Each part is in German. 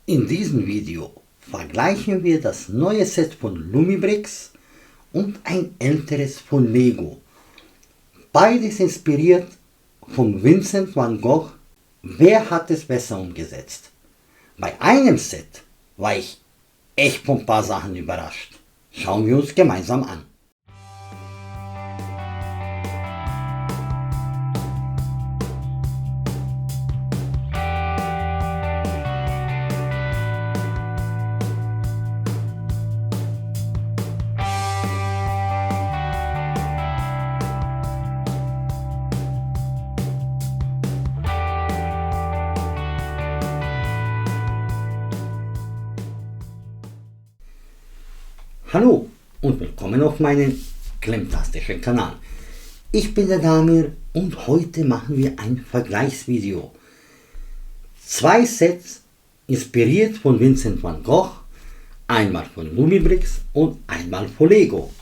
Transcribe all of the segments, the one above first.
In diesem Video vergleichen wir das neue Set von Lumibrix und ein älteres von Lego. Beides inspiriert von Vincent van Gogh. Wer hat es besser umgesetzt? Bei einem Set war ich echt von ein paar Sachen überrascht. Schauen wir uns gemeinsam an. Hallo und willkommen auf meinem klemmtastischen Kanal. Ich bin der Damir und heute machen wir ein Vergleichsvideo. Zwei Sets inspiriert von Vincent van Gogh, einmal von Lumibrix und einmal von Lego.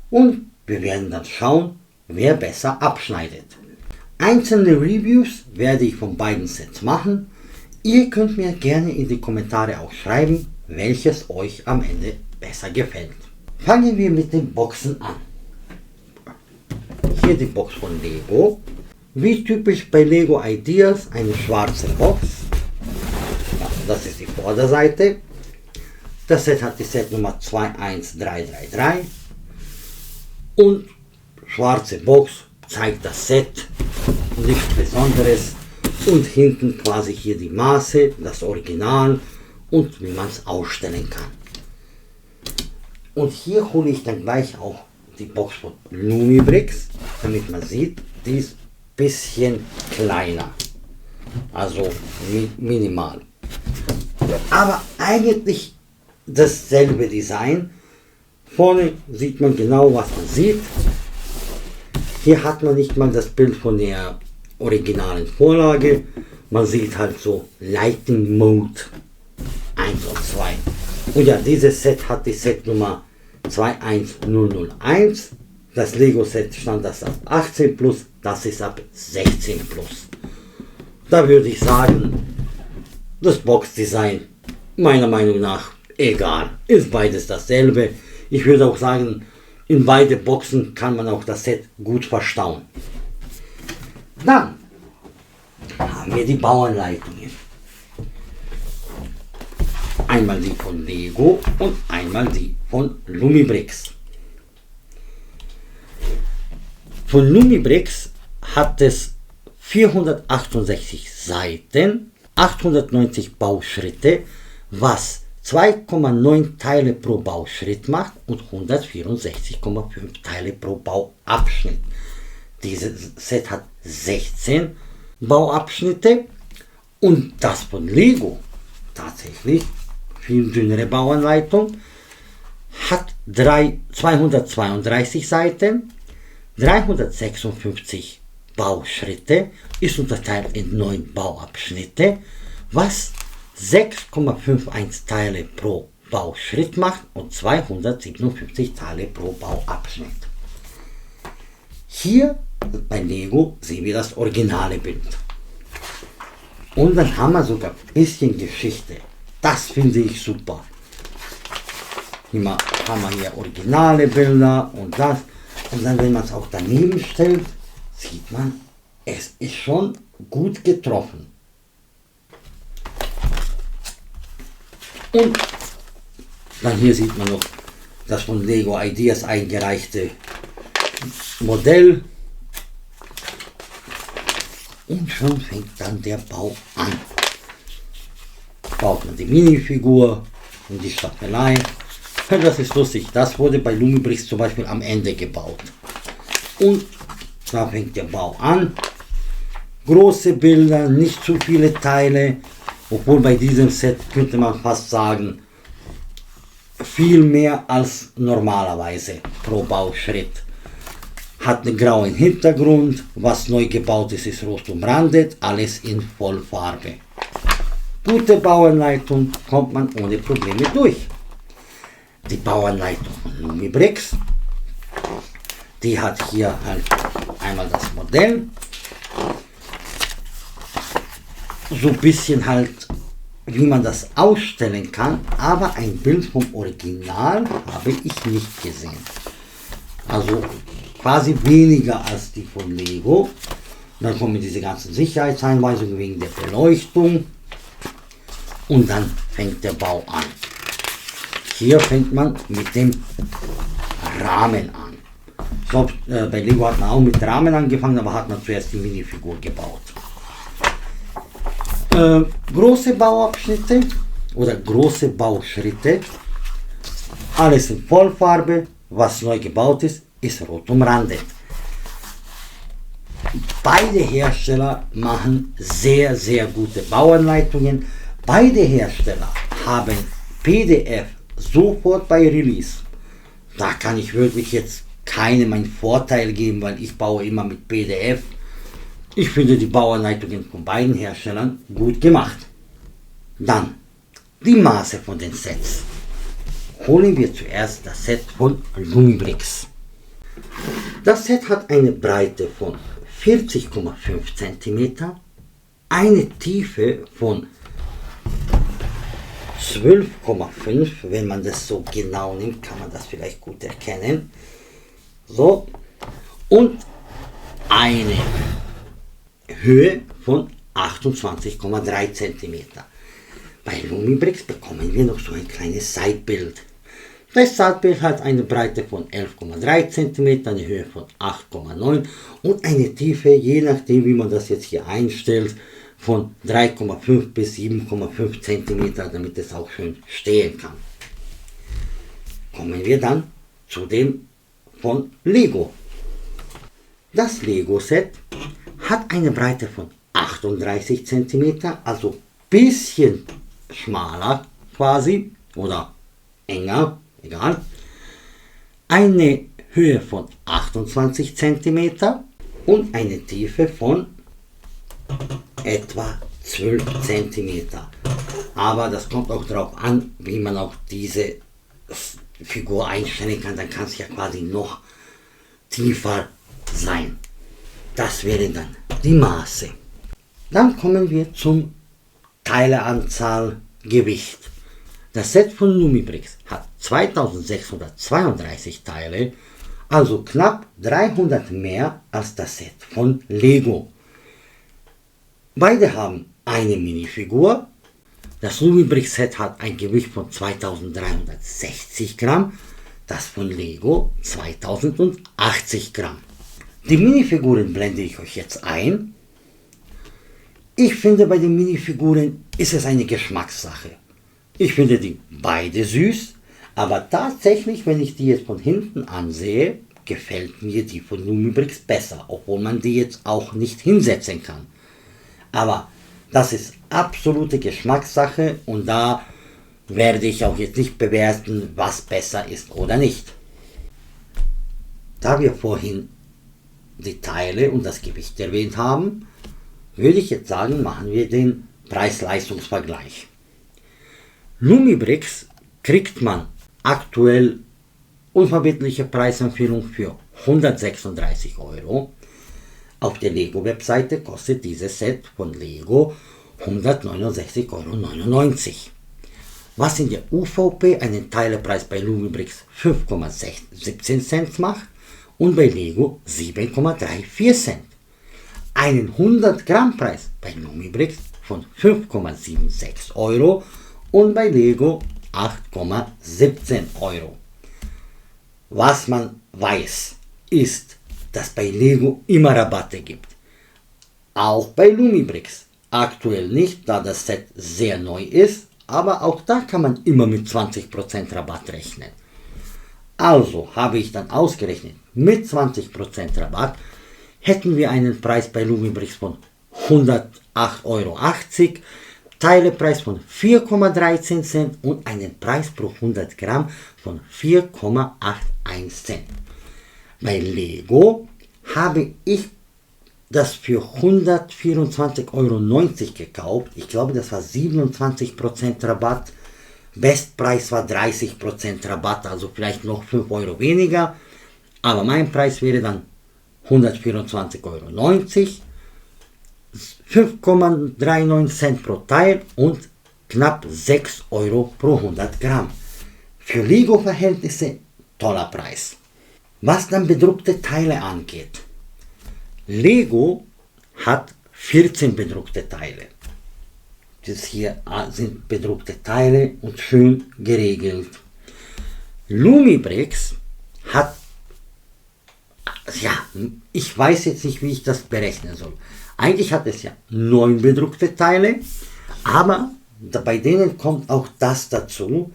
Und wir werden dann schauen, wer besser abschneidet. Einzelne Reviews werde ich von beiden Sets machen. Ihr könnt mir gerne in die Kommentare auch schreiben, welches euch am Ende besser gefällt. Fangen wir mit den Boxen an. Hier die Box von Lego. Wie typisch bei Lego Ideas eine schwarze Box. Ja, das ist die Vorderseite. Das Set hat die Setnummer 21333. Und schwarze Box zeigt das Set. Nichts Besonderes. Und hinten quasi hier die Maße, das Original und wie man es ausstellen kann. Und hier hole ich dann gleich auch die Box von Lumibrix, damit man sieht, die ist ein bisschen kleiner. Also minimal. Aber eigentlich dasselbe Design. Vorne sieht man genau, was man sieht. Hier hat man nicht mal das Bild von der originalen Vorlage. Man sieht halt so Lighting Mode 1 und 2. Und ja, dieses Set hat die Setnummer 21001. Das Lego Set stand das ab 18 plus, das ist ab 16 plus. Da würde ich sagen, das Boxdesign meiner Meinung nach egal. Ist beides dasselbe. Ich würde auch sagen, in beide Boxen kann man auch das Set gut verstauen. Dann haben wir die Bauanleitungen. Einmal die von Lego und einmal die von Lumibrix. Von Lumibrix hat es 468 Seiten, 890 Bauschritte, was 2,9 Teile pro Bauschritt macht und 164,5 Teile pro Bauabschnitt. Dieses Set hat 16 Bauabschnitte und das von Lego tatsächlich viel dünnere Bauanleitung, hat 232 Seiten, 356 Bauschritte, ist unterteilt in 9 Bauabschnitte, was 6,51 Teile pro Bauschritt macht und 257 Teile pro Bauabschnitt. Hier bei Lego sehen wir das originale Bild. Und dann haben wir sogar ein bisschen Geschichte. Das finde ich super. Hier haben wir hier originale Bilder und das. Und dann, wenn man es auch daneben stellt, sieht man, es ist schon gut getroffen. Und dann hier sieht man noch das von Lego Ideas eingereichte Modell. Und schon fängt dann der Bau an. Baut man die Minifigur und die Staffelei. Das ist lustig, das wurde bei Lumibrix zum Beispiel am Ende gebaut. Und da fängt der Bau an. Große Bilder, nicht zu viele Teile, obwohl bei diesem Set könnte man fast sagen, viel mehr als normalerweise pro Bauschritt. Hat einen grauen Hintergrund, was neu gebaut ist, ist rot umrandet, alles in Vollfarbe. Gute Bauanleitung, kommt man ohne Probleme durch. Die Bauanleitung von Lumibrix, die hat hier halt einmal das Modell, so ein bisschen halt wie man das ausstellen kann, aber ein Bild vom Original habe ich nicht gesehen. Also quasi weniger als die von Lego. Dann kommen diese ganzen Sicherheitseinweisungen wegen der Beleuchtung und dann fängt der Bau an. Hier fängt man mit dem Rahmen an. Ich glaube, bei Lego hat man auch mit Rahmen angefangen, aber hat man zuerst die Minifigur gebaut. Große Bauabschnitte oder große Bauschritte, alles in Vollfarbe, was neu gebaut ist, ist rot umrandet. Beide Hersteller machen sehr, sehr gute Bauanleitungen. Beide Hersteller haben PDF sofort bei Release. Da kann ich wirklich jetzt keinem einen Vorteil geben, weil ich baue immer mit PDF. Ich finde die Bauanleitungen von beiden Herstellern gut gemacht. Dann die Maße von den Sets. Holen wir zuerst das Set von Lumibrix. Das Set hat eine Breite von 40,5 cm, eine Tiefe von 12,5, wenn man das so genau nimmt, kann man das vielleicht gut erkennen. So, und eine Höhe von 28,3 cm. Bei Lumibrix bekommen wir noch so ein kleines Seitbild. Das Seitbild hat eine Breite von 11,3 cm, eine Höhe von 8,9 und eine Tiefe, je nachdem wie man das jetzt hier einstellt, von 3,5 bis 7,5 cm, damit es auch schön stehen kann. Kommen wir dann zu dem von Lego. Das Lego-Set hat eine Breite von 38 cm, also ein bisschen schmaler quasi oder enger, egal. Eine Höhe von 28 cm und eine Tiefe von etwa 12 cm. Aber das kommt auch darauf an, wie man auch diese Figur einstellen kann, dann kann es ja quasi noch tiefer sein. Das wären dann die Maße. Dann kommen wir zum Teileanzahl, Gewicht. Das Set von Lumibrix hat 2632 Teile, also knapp 300 mehr als das Set von Lego. Beide haben eine Minifigur. Das Lumibrix Set hat ein Gewicht von 2360 Gramm, das von Lego 2080 Gramm. Die Minifiguren blende ich euch jetzt ein. Ich finde, bei den Minifiguren ist es eine Geschmackssache. Ich finde die beide süß, aber tatsächlich, wenn ich die jetzt von hinten ansehe, gefällt mir die von Lumibrix besser, obwohl man die jetzt auch nicht hinsetzen kann. Aber das ist absolute Geschmackssache und da werde ich auch jetzt nicht bewerten, was besser ist oder nicht. Da wir vorhin die Teile und das Gewicht erwähnt haben, würde ich jetzt sagen, machen wir den Preis-Leistungs-Vergleich. Lumibrix kriegt man aktuell unverbindliche Preisempfehlung für 136 €. Auf der Lego-Webseite kostet dieses Set von Lego 169,99 €. Was in der UVP einen Teilepreis bei Lumibrix 5,17 Cent macht und bei Lego 7,34 Cent. Einen 100 Gramm Preis bei Lumibrix von 5,76 € und bei Lego 8,17 €. Was man weiß, ist, dass bei Lego immer Rabatte gibt. Auch bei Lumibrix. Aktuell nicht, da das Set sehr neu ist, aber auch da kann man immer mit 20% Rabatt rechnen. Also habe ich dann ausgerechnet, mit 20% Rabatt hätten wir einen Preis bei Lumibrix von 108,80 €, Teilepreis von 4,13 Cent und einen Preis pro 100 Gramm von 4,81 Cent. Bei Lego habe ich das für 124,90 € gekauft. Ich glaube, das war 27% Rabatt. Bestpreis war 30% Rabatt, also vielleicht noch 5 € weniger. Aber mein Preis wäre dann 124,90 €, 5,39 Cent pro Teil und knapp 6 Euro pro 100 Gramm. Für Lego-Verhältnisse toller Preis. Was dann bedruckte Teile angeht. Lego hat 14 bedruckte Teile. Das hier sind bedruckte Teile und schön geregelt. Lumibrix hat, ja, ich weiß jetzt nicht, wie ich das berechnen soll. Eigentlich hat es ja 9 bedruckte Teile, aber bei denen kommt auch das dazu.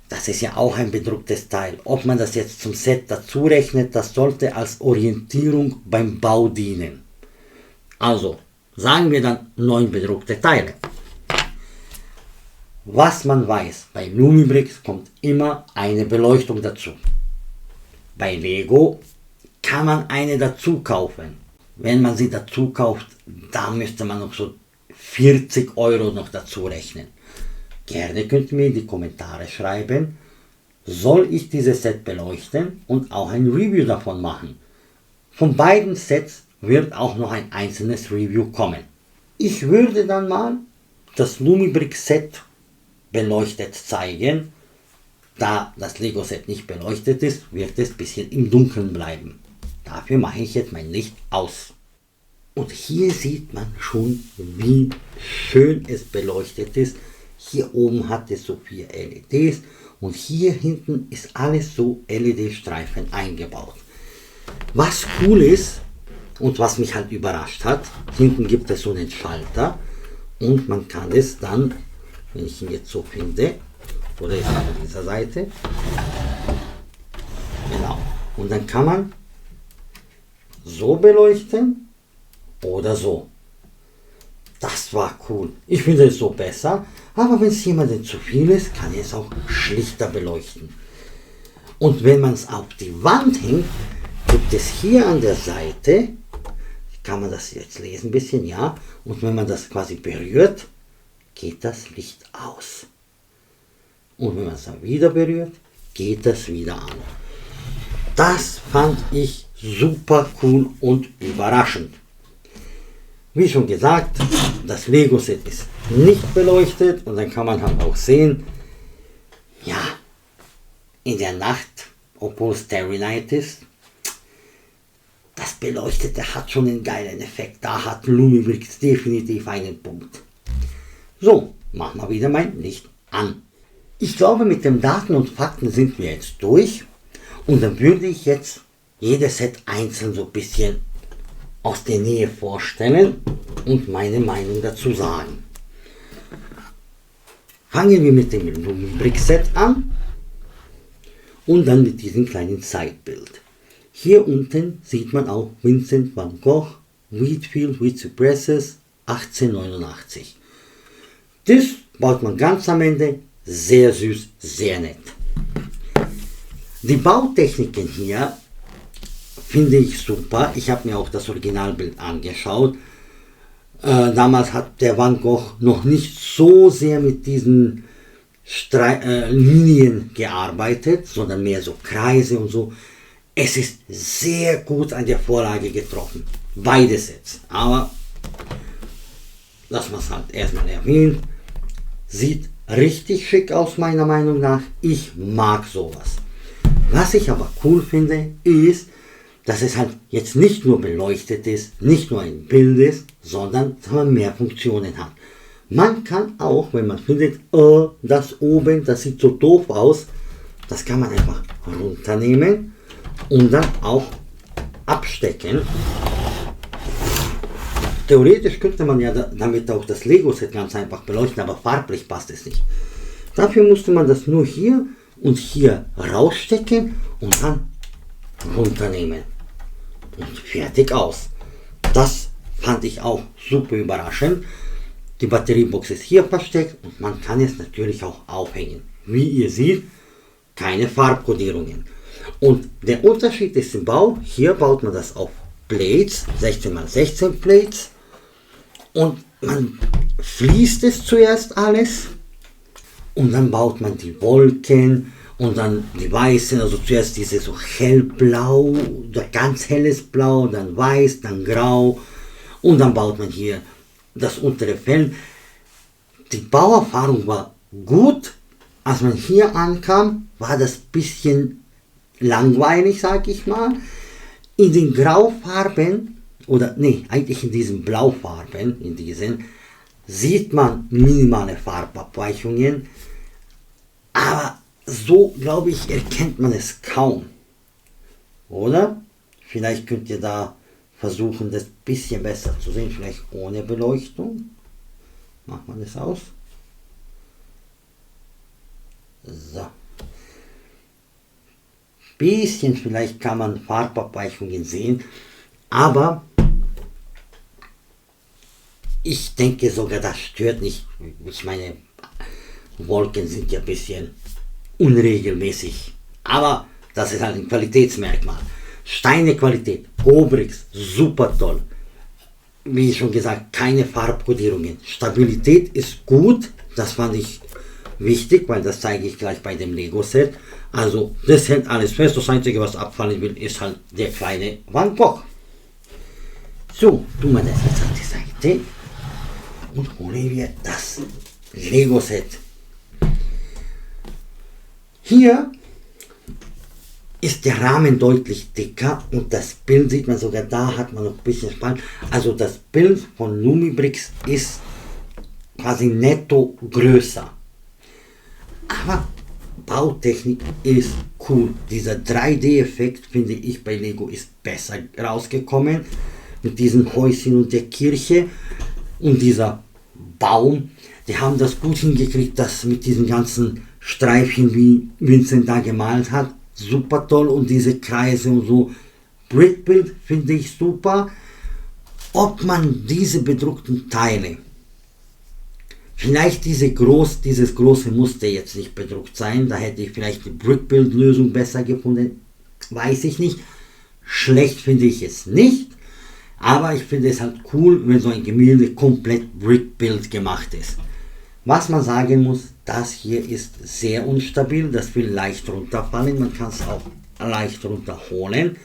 Das ist ja auch ein bedrucktes Teil. Ob man das jetzt zum Set dazu rechnet, das sollte als Orientierung beim Bau dienen. Also, sagen wir dann 9 bedruckte Teile. Was man weiß, bei Lumibrix kommt immer eine Beleuchtung dazu. Bei Lego kann man eine dazu kaufen. Wenn man sie dazu kauft, da müsste man noch so 40 Euro noch dazu rechnen. Gerne könnt ihr mir in die Kommentare schreiben, soll ich dieses Set beleuchten und auch ein Review davon machen. Von beiden Sets wird auch noch ein einzelnes Review kommen. Ich würde dann mal das Lumibrix Set beleuchtet zeigen. Da das Lego Set nicht beleuchtet ist, wird es ein bisschen im Dunkeln bleiben. Dafür mache ich jetzt mein Licht aus. Und hier sieht man schon, wie schön es beleuchtet ist. Hier oben hat es so 4 LEDs und hier hinten ist alles so LED-Streifen eingebaut. Was cool ist und was mich halt überrascht hat, hinten gibt es so einen Schalter und man kann es dann, wenn ich ihn jetzt so finde, oder jetzt an dieser Seite, genau, und dann kann man so beleuchten oder so. Das war cool. Ich finde es so besser, aber wenn es jemandem zu viel ist, kann es auch schlichter beleuchten. Und wenn man es auf die Wand hängt, gibt es hier an der Seite, kann man das jetzt lesen ein bisschen, ja, und wenn man das quasi berührt, geht das Licht aus. Und wenn man es dann wieder berührt, geht das wieder an. Das fand ich super cool und überraschend. Wie schon gesagt, das Lego Set ist nicht beleuchtet und dann kann man halt auch sehen, ja, in der Nacht, obwohl es Starry Night ist, das Beleuchtete hat schon einen geilen Effekt. Da hat Lumibrix definitiv einen Punkt. So, machen wir wieder mein Licht an. Ich glaube, mit den Daten und Fakten sind wir jetzt durch und dann würde ich jetzt jedes Set einzeln so ein bisschen aus der Nähe vorstellen und meine Meinung dazu sagen. Fangen wir mit dem Lumibrix Set an und dann mit diesem kleinen Sidebild. Hier unten sieht man auch Vincent van Gogh, Wheatfield with Cypresses, 1889. Das baut man ganz am Ende, sehr süß, sehr nett. Die Bautechniken hier finde ich super. Ich habe mir auch das Originalbild angeschaut. Damals hat der Van Gogh noch nicht so sehr mit diesen Linien gearbeitet, sondern mehr so Kreise und so. Es ist sehr gut an der Vorlage getroffen. Beide Sets. Aber lassen wir es halt erstmal erwähnen. Sieht richtig schick aus meiner Meinung nach. Ich mag sowas. Was ich aber cool finde, ist, dass es halt jetzt nicht nur beleuchtet ist, nicht nur ein Bild ist, sondern dass man mehr Funktionen hat. Man kann auch, wenn man findet, das oben, das sieht so doof aus, das kann man einfach runternehmen und dann auch abstecken. Theoretisch könnte man ja damit auch das Lego-Set ganz einfach beleuchten, aber farblich passt es nicht. Dafür musste man das nur hier und hier rausstecken und dann runternehmen. Und fertig aus. Das fand ich auch super überraschend. Die Batteriebox ist hier versteckt und man kann es natürlich auch aufhängen. Wie ihr seht, keine Farbkodierungen. Und der Unterschied ist im Bau, hier baut man das auf Plates, 16x16 Plates, und man fließt es zuerst alles und dann baut man die Wolken und dann die weißen, also zuerst diese so hellblau, ganz helles Blau, dann weiß, dann grau und dann baut man hier das untere Fell. Die Bauerfahrung war gut. Als man hier ankam, war das bisschen langweilig, sag ich mal. In den Graufarben, oder nee, eigentlich in diesen Blaufarben, in diesen, sieht man minimale Farbabweichungen. Aber so, glaube ich, erkennt man es kaum. Oder? Vielleicht könnt ihr da versuchen, das bisschen besser zu sehen, vielleicht ohne Beleuchtung. Macht man das aus. So. Bisschen vielleicht kann man Farbabweichungen sehen, aber ich denke sogar, das stört nicht. Ich meine, Wolken sind ja ein bisschen unregelmäßig, aber das ist halt ein Qualitätsmerkmal. Steinequalität, Obrix, super toll. Wie schon gesagt, keine Farbkodierungen. Stabilität ist gut, das fand ich wichtig, weil das zeige ich gleich bei dem Lego-Set. Also das hält alles fest, das einzige was abfallen will ist halt der kleine Van Gogh. So, tun wir das jetzt auf die Seite und holen wir das Lego-Set. Hier ist der Rahmen deutlich dicker und das Bild sieht man sogar, da hat man noch ein bisschen Spalt. Also das Bild von Lumibrix ist quasi netto größer. Aber Bautechnik ist cool. Dieser 3D-Effekt, finde ich, bei Lego ist besser rausgekommen. Mit diesen Häuschen und der Kirche und dieser Baum. Die haben das gut hingekriegt, das mit diesen ganzen Streifchen, wie Vincent da gemalt hat. Super toll. Und diese Kreise und so. Brickbild finde ich super. Ob man diese bedruckten Teile, vielleicht dieses große musste jetzt nicht bedruckt sein, da hätte ich vielleicht die Brickbuild-Lösung besser gefunden, weiß ich nicht. Schlecht finde ich es nicht, aber ich finde es halt cool, wenn so ein Gemälde komplett Brickbuild gemacht ist. Was man sagen muss, das hier ist sehr unstabil, das will leicht runterfallen, man kann es auch leicht runterholen.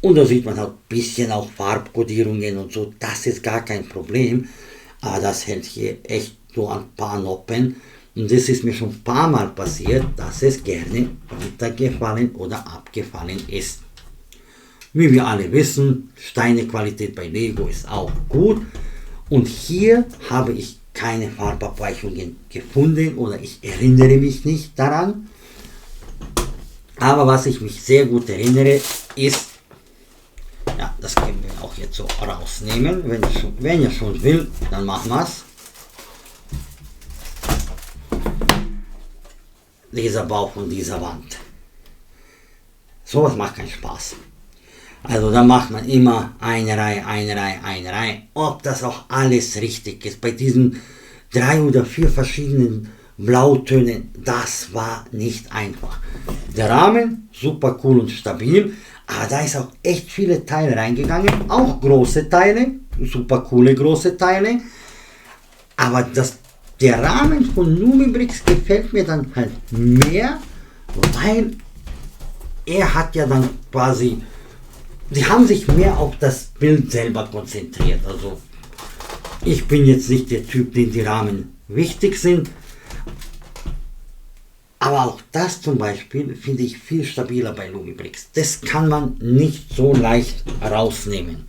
Und da sieht man halt ein bisschen auch Farbkodierungen und so, das ist gar kein Problem. Aber das hält hier echt so ein paar Noppen. Und das ist mir schon ein paar Mal passiert, dass es gerne runtergefallen oder abgefallen ist. Wie wir alle wissen, Steinequalität bei Lego ist auch gut. Und hier habe ich keine Farbabweichungen gefunden oder ich erinnere mich nicht daran. Aber was ich mich sehr gut erinnere, ist, ja, das können wir auch jetzt so rausnehmen. Wenn ihr schon will, dann machen wir es. Dieser Bau von dieser Wand. Sowas macht keinen Spaß. Also da macht man immer eine Reihe, eine Reihe, eine Reihe. Ob das auch alles richtig ist. Bei diesen 3 oder 4 verschiedenen Blautönen, das war nicht einfach. Der Rahmen, super cool und stabil. Aber da ist auch echt viele Teile reingegangen, auch große Teile, super coole große Teile. Aber der Rahmen von Lumibrix gefällt mir dann halt mehr, weil er hat ja dann quasi, sie haben sich mehr auf das Bild selber konzentriert. Also ich bin jetzt nicht der Typ, den die Rahmen wichtig sind. Aber auch das zum Beispiel finde ich viel stabiler bei Lumibrix. Das kann man nicht so leicht rausnehmen.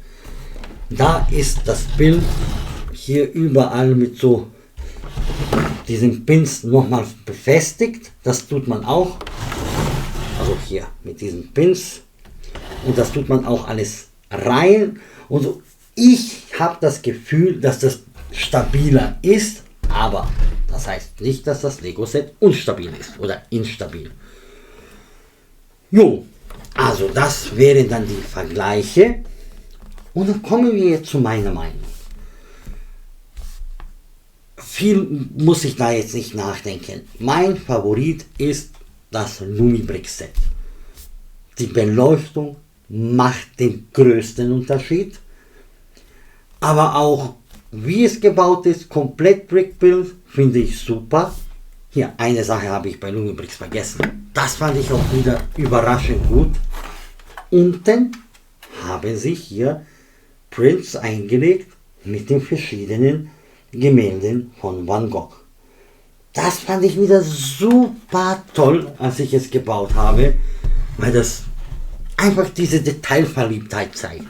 Da ist das Bild hier überall mit so diesen Pins nochmal befestigt. Das tut man auch. Also hier mit diesen Pins. Und das tut man auch alles rein. Und so. Ich habe das Gefühl, dass das stabiler ist. Aber das heißt nicht, dass das Lego-Set unstabil ist oder instabil. Jo, also das wären dann die Vergleiche. Und dann kommen wir jetzt zu meiner Meinung. Viel muss ich da jetzt nicht nachdenken. Mein Favorit ist das Lumibrix-Set. Die Beleuchtung macht den größten Unterschied. Aber auch wie es gebaut ist, komplett Brickbuild, finde ich super. Hier, eine Sache habe ich bei Lumibrix vergessen. Das fand ich auch wieder überraschend gut. Unten haben sich hier Prints eingelegt mit den verschiedenen Gemälden von Van Gogh. Das fand ich wieder super toll, als ich es gebaut habe, weil das einfach diese Detailverliebtheit zeigt.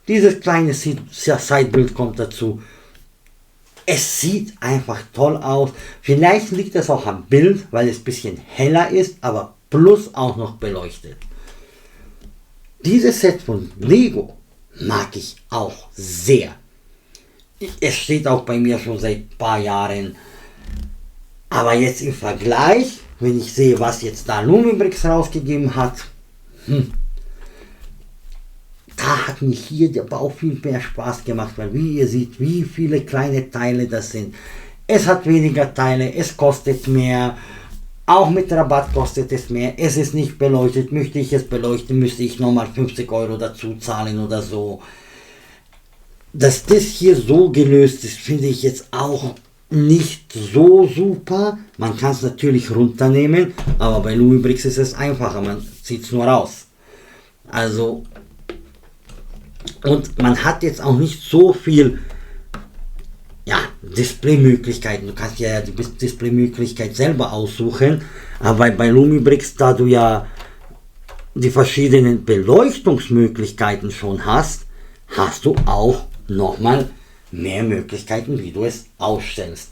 Dieses kleine Sidebild kommt dazu. Es sieht einfach toll aus. Vielleicht liegt das auch am Bild, weil es ein bisschen heller ist, aber plus auch noch beleuchtet. Dieses Set von Lego mag ich auch sehr. Es steht auch bei mir schon seit ein paar Jahren. Aber jetzt im Vergleich, wenn ich sehe, was jetzt da Lumibrix rausgegeben hat, da hat mir hier der Bau viel mehr Spaß gemacht, weil wie ihr seht, wie viele kleine Teile das sind. Es hat weniger Teile, es kostet mehr, auch mit Rabatt kostet es mehr, es ist nicht beleuchtet, möchte ich es beleuchten, müsste ich nochmal 50 Euro dazu zahlen oder so. Dass das hier so gelöst ist, finde ich jetzt auch nicht so super. Man kann es natürlich runternehmen, aber bei Lumibrix ist es einfacher, man zieht es nur raus. Also, und man hat jetzt auch nicht so viel Displaymöglichkeiten. Du kannst ja die Displaymöglichkeit selber aussuchen, aber bei Lumibrix, da du ja die verschiedenen Beleuchtungsmöglichkeiten schon hast, hast du auch nochmal mehr Möglichkeiten, wie du es ausstellst.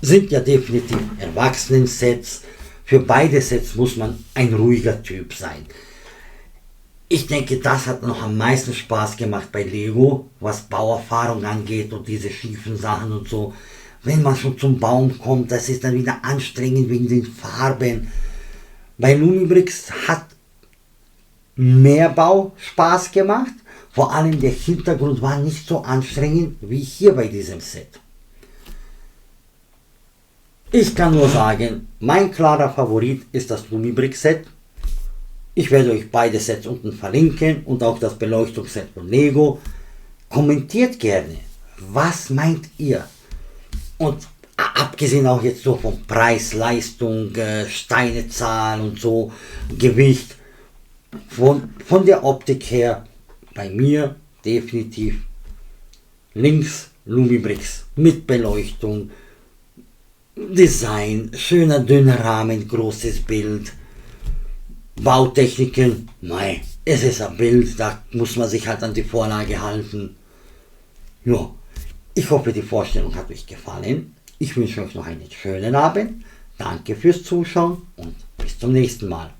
Sind ja definitiv Erwachsenen-Sets. Für beide Sets muss man ein ruhiger Typ sein. Ich denke, das hat noch am meisten Spaß gemacht bei Lego, was Bauerfahrung angeht und diese schiefen Sachen und so. Wenn man schon zum Baum kommt, das ist dann wieder anstrengend wegen den Farben. Bei Lumibrix hat mehr Bau Spaß gemacht. Vor allem der Hintergrund war nicht so anstrengend wie hier bei diesem Set. Ich kann nur sagen, mein klarer Favorit ist das Lumibrix Set. Ich werde euch beide Sets unten verlinken und auch das Beleuchtungsset von Lego. Kommentiert gerne, was meint ihr? Und abgesehen auch jetzt so vom Preis, Leistung, Steinezahl und so, Gewicht, von der Optik her, bei mir definitiv links Lumibrix mit Beleuchtung, Design, schöner dünner Rahmen, großes Bild, Bautechniken, nein, es ist ein Bild, da muss man sich halt an die Vorlage halten. Ja, ich hoffe, die Vorstellung hat euch gefallen. Ich wünsche euch noch einen schönen Abend. Danke fürs Zuschauen und bis zum nächsten Mal.